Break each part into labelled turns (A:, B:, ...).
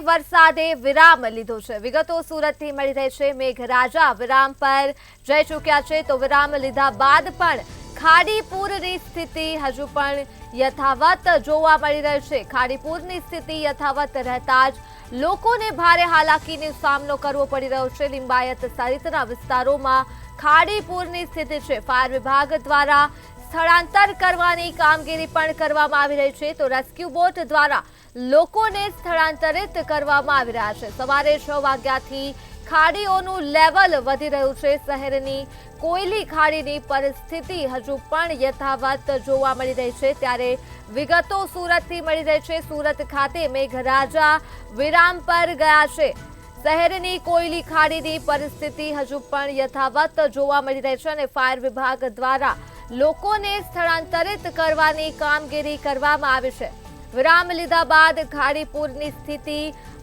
A: વરસાદે વિરામ લીધો છે। વિગતો સુરતથી મળી રહી છે। મેઘરાજા વિરામ પર જઈ ચૂક્યા છે, તો વિરામ લીધા બાદ પણ ખાડી પૂરની સ્થિતિ હજુ પણ યથાવત જોવા મળી રહી છે। ખાડી પૂરની સ્થિતિ યથાવત રહેતા જ લોકોને ભારે હાલાકીનો સામનો કરવો પડી રહ્યો છે। લિંબાયત સહિતના વિસ્તારોમાં ખાડી પૂરની સ્થિતિ છે। ફાયર વિભાગ દ્વારા સ્થળાંતર કરવાની કામગીરી પણ કરવામાં આવી રહી છે, તો રેસ્ક્યુ બોટ દ્વારા લોકોને સ્થળાંતરિત કરવામાં આવી રહ્યા છે। સવારે 6 વાગ્યાથી ખાડીઓનું લેવલ વધી રહ્યું છે। શહેરની કોયલી ખાડીની પરિસ્થિતિ હજુ પણ યથાવત જોવા મળી રહી છે। ત્યારે વિગતો સુરતથી મળી રહી છે। સુરત ખાતે મેઘરાજા વિરામ પર ગયા છે। શહેરની કોયલી ખાડીની પરિસ્થિતિ હજુ પણ યથાવત જોવા મળી રહી છે અને ફાયર વિભાગ દ્વારા લોકોને સ્થળાંતરિત કરવાની કામગીરી કરવામાં આવી છે। વિરામ લીધા બાદ ખાડીપુરની સ્થિતિ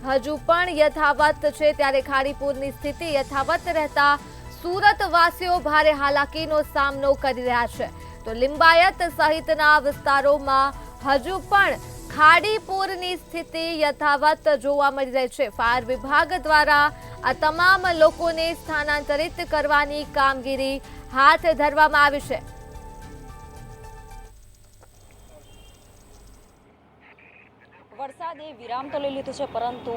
A: હજુ પણ યથાવત છે। ત્યારે ખાડીપુરની સ્થિતિ યથાવત રહેતા સુરતવાસીઓ ભારે હાલાકીનો સામનો કરી રહ્યા છે। તો લિંબાયત સહિતના વિસ્તારોમાં હજુ પણ ખાડીપુરની સ્થિતિ યથાવત જોવા મળી રહી છે। ફાયર વિભાગ દ્વારા આ તમામ લોકોને સ્થાનાંતરિત કરવાની કામગીરી હાથ ધરવામાં આવી છે।
B: વરસાદે વિરામ તો લઈ લીધો છે, પરંતુ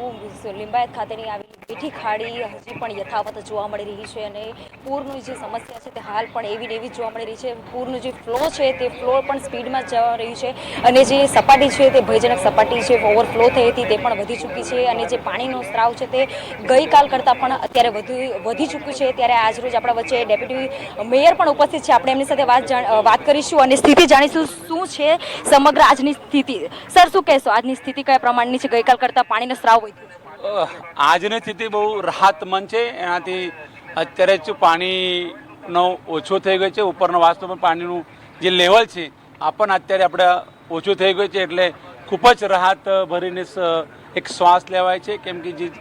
B: લિંબાયત ખાતેની આવેલી મીઠી ખાડી હજી પણ યથાવત જોવા મળી રહી છે અને પૂરની જે સમસ્યા છે તે હાલ પણ એવી ને એવી જોવા મળી રહી છે। પૂરનું જે ફ્લો છે તે ફ્લો પણ સ્પીડમાં જવા રહ્યું છે અને જે સપાટી છે તે ભયજનક સપાટી છે, ઓવરફ્લો થઈ હતી તે પણ વધી ચૂકી છે અને જે પાણીનો સ્ત્રાવ છે તે ગઈકાલ કરતાં પણ અત્યારે વધી ચૂક્યું છે। ત્યારે આજરોજ આપણા વચ્ચે ડેપ્યુટી મેયર પણ ઉપસ્થિત છે। આપણે એમની સાથે વાત કરીશું અને સ્થિતિ જાણીશું શું છે સમગ્ર આજની સ્થિતિ। સર, શું કહેશો, આજની સ્થિતિ કયા પ્રમાણની છે? ગઈકાલ કરતાં પાણીનો સ્ત્રાવ વધ્યો છે?
C: આજની સ્થિતિ બહુ રાહતમંદ છે। એનાથી અત્યારે જ પાણીનો ઓછો થઈ ગયો છે। ઉપરના વાસનો પણ પાણીનું જે લેવલ છે આ પણ અત્યારે આપણે ઓછું થઈ ગયું છે, એટલે ખૂબ જ રાહત ભરીને એક શ્વાસ લેવાય છે। કેમ કે જે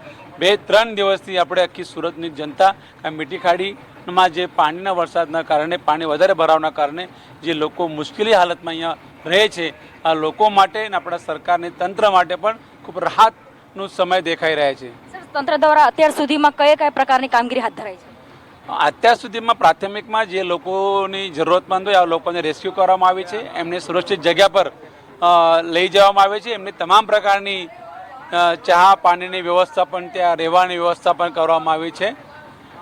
C: 2-3 દિવસથી આપણે આખી સુરતની જનતા આ મીઠી ખાડીમાં જે પાણીના વરસાદના કારણે, પાણી વધારે ભરાવાના કારણે જે લોકો મુશ્કેલી હાલતમાં અહીંયા રહે છે, આ લોકો માટે અને આપણા સરકારની તંત્ર માટે પણ ખૂબ રાહતનો સમય દેખાઈ રહ્યા છે।
B: તંત્ર દ્વારા અત્યાર સુધીમાં કયા પ્રકારની કામગીરી હાથ ધરાઈ છે?
C: અત્યાર સુધીમાં પ્રાથમિકમાં જે લોકોની જરૂરતમંદ હોય આ લોકોને રેસ્ક્યુ કરવામાં આવી છે। એમને સુરક્ષિત જગ્યા પર લઈ જવામાં આવે છે। એમની તમામ પ્રકારની ચા પાણીની વ્યવસ્થા પણ, ત્યાં રહેવાની વ્યવસ્થા પણ કરવામાં આવી છે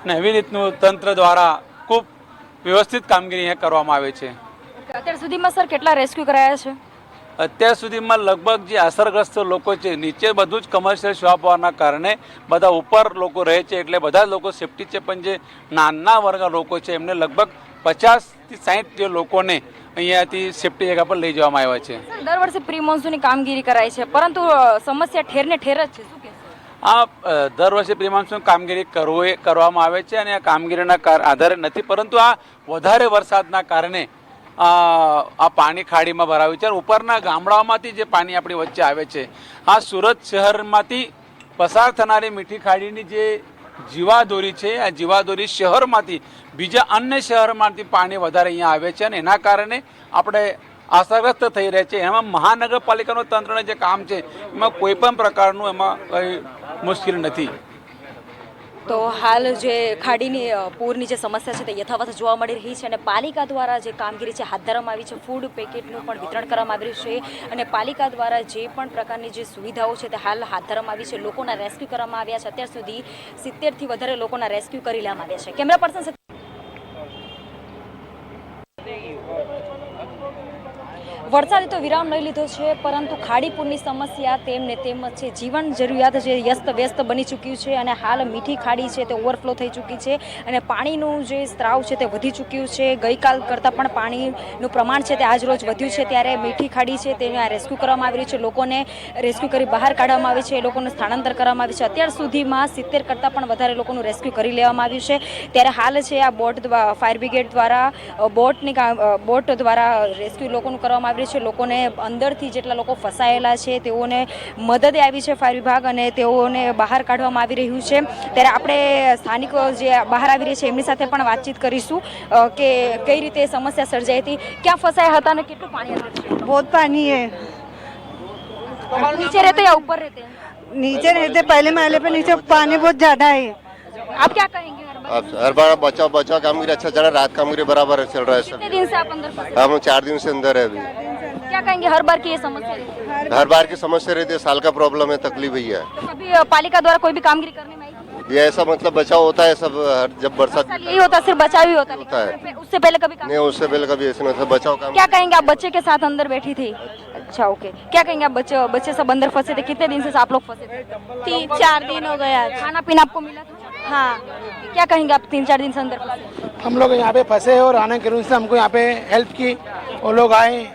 C: અને એવી રીતનું તંત્ર દ્વારા ખૂબ વ્યવસ્થિત કામગીરી અહીંયા કરવામાં આવે છે।
B: અત્યાર સુધીમાં સર કેટલા રેસ્ક્યુ કરાયા છે?
C: અત્યાર સુધીમાં લગભગ જે અસરગ્રસ્ત લોકો છે, નીચે બધું જ કમર્શિયલ શોપ હોવાના કારણે બધા ઉપર લોકો રહે છે, એટલે બધા લોકો સેફટી છે, પણ જે નાના વર્ગના લોકો છે એમને લગભગ 50થી 60 જે લોકોને અહીંયાથી સેફટી જગ્યા પર લઈ જવામાં આવ્યા છે।
B: દર વર્ષે પ્રી મોન્સૂનની કામગીરી કરાય છે, પરંતુ સમસ્યા ઠેરને ઠેર જ છે, શું કહેશો?
C: આ દર વર્ષે પ્રી મોન્સૂન કામગીરી કરવામાં આવે છે અને આ કામગીરીના આધારે નથી, પરંતુ આ વધારે વરસાદના કારણે આ પાણી ખાડીમાં ભરાયું છે। ઉપરના ગામડાઓમાંથી જે પાણી આપણી વચ્ચે આવે છે, આ સુરત શહેરમાંથી પસાર થનારી મીઠી ખાડીની જે જીવાદોરી છે, આ જીવાદોરી શહેરમાંથી બીજા અન્ય શહેરમાંથી પાણી વધારે અહીંયા આવે છે અને એના કારણે આપણે અસરગ્રસ્ત થઈ રહે છે। એમાં મહાનગરપાલિકાનું તંત્રનું જે કામ છે એમાં કોઈ પણ પ્રકારનું એમાં કંઈ મુશ્કેલી નથી।
B: તો હાલ જે ખાડીની પૂરની જે સમસ્યા છે તે યથાવત જોવા મળી રહી છે અને પાલિકા દ્વારા જે કામગીરી છે હાથ ધરવામાં આવી છે। ફૂડ પેકેટનું પણ વિતરણ કરવામાં આવી રહ્યું છે અને પાલિકા દ્વારા જે પણ પ્રકારની જે સુવિધાઓ છે તે હાલ હાથ ધરવામાં આવી છે। લોકોના રેસ્ક્યુ કરવામાં આવ્યા છે। અત્યાર સુધી 70થી વધારે લોકોના રેસ્ક્યુ કરી લેવામાં આવ્યા છે। કેમેરા પર્સન વરસાદે તો વિરામ લઈ લીધો છે, પરંતુ ખાડીપુરની સમસ્યા તેમ ને તેમ જ છે। જીવન જરૂરિયાત જે વ્યસ્ત બની ચૂક્યું છે અને હાલ મીઠી ખાડી છે તે ઓવરફ્લો થઈ ચૂકી છે અને પાણીનું જે સ્ત્રાવ છે તે વધી ચૂક્યું છે। ગઈકાલ કરતાં પણ પાણીનું પ્રમાણ છે તે આજ રોજ વધ્યું છે। ત્યારે મીઠી ખાડી છે તેને રેસ્ક્યુ કરવામાં આવી રહી છે। લોકોને રેસ્ક્યુ કરી બહાર કાઢવામાં આવે છે, એ લોકોનું સ્થળાંતર કરવામાં આવ્યું છે। અત્યાર સુધીમાં 70 કરતાં પણ વધારે લોકોનું રેસ્ક્યુ કરી લેવામાં આવ્યું છે। ત્યારે હાલ છે આ બોટ દ્વારા, ફાયર બ્રિગેડ દ્વારા બોટ દ્વારા રેસ્ક્યુ લોકોનું કરવામાં આવી છે। લોકોને અંદરથી જેટલા લોકો ફસાયેલા છે તેઓને મદદે આવી છે ફાયર વિભાગ અને તેઓને બહાર કાઢવામાં આવી રહ્યું છે। ત્યારે આપણે સ્થાનિકો જે બહાર આવી રહી છે એમની સાથે પણ વાતચીત કરીશું કે કઈ રીતે સમસ્યા સર્જાઈ હતી, ક્યાં ફસાયા હતા અને કેટલું પાણી હતું?
D: बहुत पानी है,
B: नीचे रहते या ऊपर रहते हैं?
D: नीचे नहीं थे, पहले महले पे नीचे पानी बहुत ज्यादा है।
B: आप क्या कहेंगे हर बार?
E: अब हर बार बचाव बचाव कामगिरी अच्छा चल रहा है, रात कामगिरी बराबर चल रहा है
B: कितने
E: सब।
B: दिन से आप अंदर फंसे?
E: हम 4 दिन से अंदर है अभी।
B: क्या कहेंगे हर बार की ये समस्या रहती है?
E: हर बार की समस्या रहती है, साल का प्रॉब्लम है, तकलीफ ही है।
B: तो कभी पालिका द्वारा कोई भी कामगिरी करने में आई थी?
E: ये ऐसा मतलब बचाव होता है सब जब बरसात
B: साल यही होता है, सिर्फ बचाव ही होता है,
E: होता है।
B: लेकिन उससे पहले कभी काम
E: नहीं, उससे पहले कभी ऐसे मतलब बचाव काम।
B: क्या कहेंगे आप बच्चे के साथ अंदर बैठी थी? अच्छा ओके, क्या कहेंगे आप बच्चे सब अंदर फंसे थे, कितने दिन से आप लोग फंसे थे?
D: 3-4 दिन हो गया।
B: खाना पीना आपको मिला था?
D: हाँ,
B: क्या कहेंगे आप 3-4 दिन से अंदर फंसे?
F: हम लोग यहाँ पे फंसे और आने के रूप से हमको यहाँ पे हेल्प की, वो लोग आए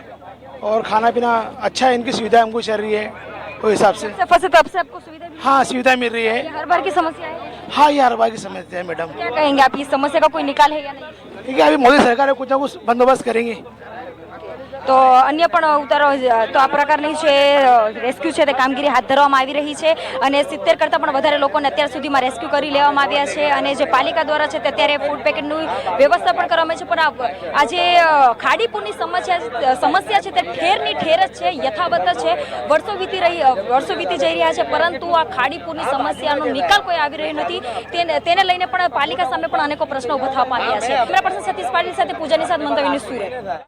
F: और खाना पीना अच्छा है, इनकी सुविधा हमको चल रही है उस हिसाब से।
B: से फंसे तब से आपको सुविधा मिली?
F: हाँ, सुविधा मिल रही
B: ये
F: है।
B: हर बार की समस्या है?
F: हाँ, ये हर बार की समस्या है मैडम।
B: क्या कहेंगे आप, इस समस्या का कोई निकाल है या नहीं?
F: ठीक है, अभी मोदी सरकार कुछ ना कुछ बंदोबस्त करेंगे।
B: તો અન્ય પણ ઉતારો તો આ પ્રકારની છે રેસ્ક્યુ છે તે કામગીરી હાથ ધરવામાં આવી રહી છે અને 70 કરતાં પણ વધારે લોકોને અત્યાર સુધીમાં રેસ્ક્યુ કરી લેવામાં આવ્યા છે અને જે પાલિકા દ્વારા છે તે અત્યારે ફૂડ પેકેટની વ્યવસ્થા પણ કરવામાં છે, પણ આ જે ખાડીપુરની સમસ્યા છે તે ઠેરની ઠેર જ છે, યથાવત જ છે, વર્ષો વીતી જઈ રહ્યા છે, પરંતુ આ ખાડીપુરની સમસ્યાનો નિકાલ કોઈ આવી રહ્યો નથી। તેને લઈને પણ પાલિકા સામે પણ અનેકો પ્રશ્નો ઉભા થવા પામ્યા છે। કેમેરા પર્સન સતીશ પાટીલ સાથે પૂજાની સાથે મંતવ્ય ન્યૂઝ સુરત।